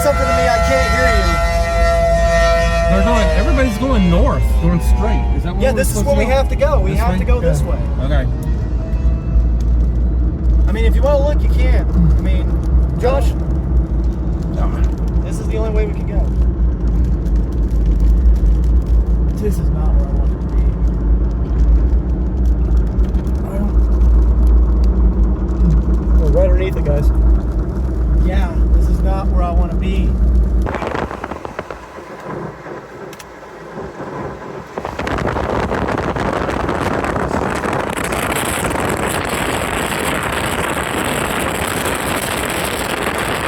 something to me, I can't hear you. They're going, everybody's going north, going straight. Is that where Yeah, we're this is supposed where to we go? have to go. We This have way? to go this Okay. way. Okay. I mean, if you want to look, you can. I mean, Josh, this is the only way we can go. This is not where I want it to be. We're right underneath it, guys. Yeah, this is not where I want to be.